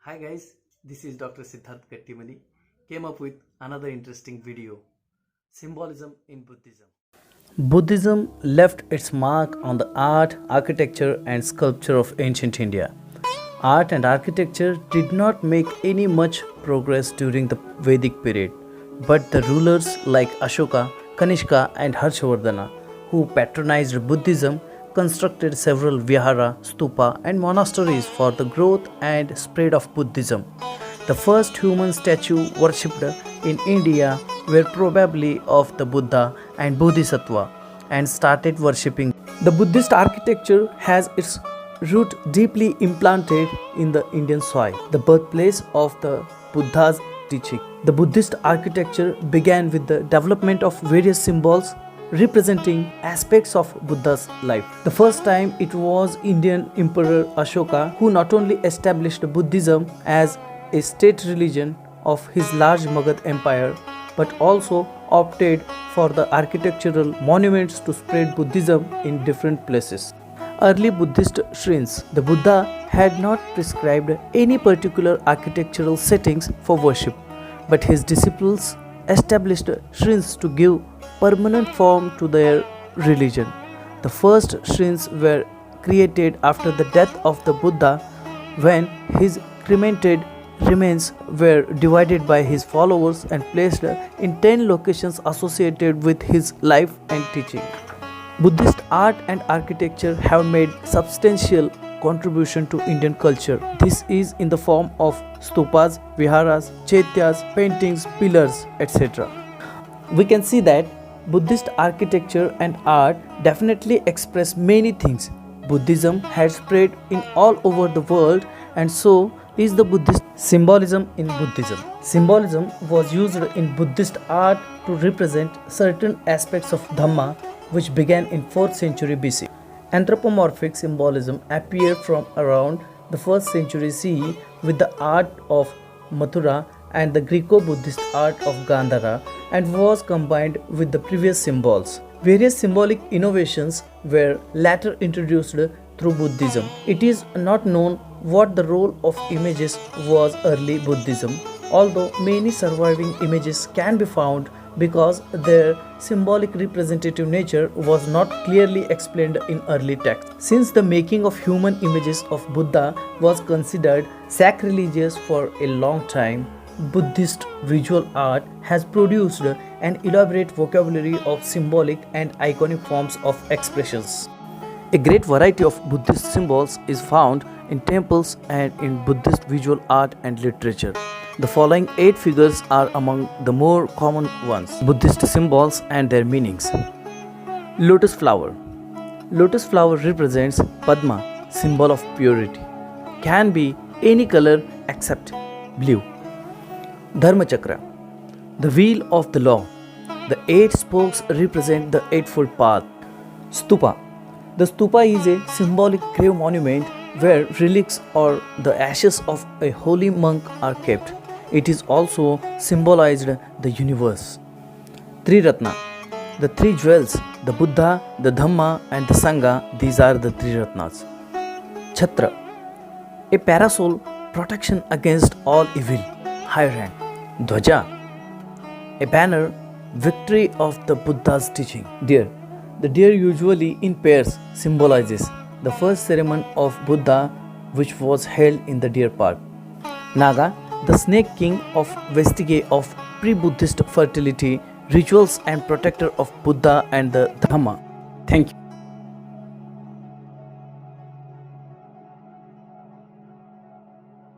Hi guys, this is Dr. Siddharth Kattimani. Came up with another interesting video. Symbolism in Buddhism. Buddhism left its mark on the art, architecture and sculpture of ancient India. Art and architecture did not make any much progress during the Vedic period, but the rulers like Ashoka, Kanishka and Harshavardhana, who patronized Buddhism, constructed several vihara, stupa and monasteries for the growth and spread of Buddhism. The first human statue worshipped in India were probably of the Buddha and Bodhisattva and started worshipping. The Buddhist architecture has its root deeply implanted in the Indian soil, the birthplace of the Buddha's teaching. The Buddhist architecture began with the development of various symbols representing aspects of Buddha's life. The first time it was Indian Emperor Ashoka who not only established Buddhism as a state religion of his large Magadha empire, but also opted for the architectural monuments to spread Buddhism in different places. Early Buddhist shrines, the Buddha had not prescribed any particular architectural settings for worship, but his disciples established shrines to give permanent form to their religion. The first shrines were created after the death of the Buddha, when his cremated remains were divided by his followers and placed in 10 locations associated with his life and teaching. Buddhist art and architecture have made substantial contribution to Indian culture. This is in the form of stupas, viharas, chaityas, paintings, pillars, etc. We can see that Buddhist architecture and art definitely express many things. Buddhism has spread in all over the world, and so is the Buddhist symbolism in Buddhism. Symbolism was used in Buddhist art to represent certain aspects of Dhamma, which began in 4th century BC. Anthropomorphic symbolism appeared from around the 1st century CE with the art of Mathura and the Greco-Buddhist art of Gandhara, and was combined with the previous symbols. Various symbolic innovations were later introduced through Buddhism. It is not known what the role of images was early Buddhism, although many surviving images can be found because their symbolic representative nature was not clearly explained in early texts. Since the making of human images of Buddha was considered sacrilegious for a long time, Buddhist visual art has produced an elaborate vocabulary of symbolic and iconic forms of expressions. A great variety of Buddhist symbols is found in temples and in Buddhist visual art and literature. The following 8 figures are among the more common ones. Buddhist symbols and their meanings. Lotus flower. Lotus flower represents Padma, symbol of purity. Can be any color except blue. Dharma chakra, the wheel of the law. The 8 spokes represent the eightfold path. Stupa. The stupa is a symbolic grave monument where relics or the ashes of a holy monk are kept. It is also symbolized the universe. Triratna, the 3 jewels, the Buddha, the Dhamma and the Sangha, these are the 3 Ratnas. Chhatra, a parasol, protection against all evil, high rank. Dhwaja, a banner, victory of the Buddha's teaching. Deer, the deer usually in pairs symbolizes the first ceremony of Buddha, which was held in the deer park. Naga, the snake king of vestige of pre-Buddhist fertility, rituals and protector of Buddha and the Dhamma. Thank you.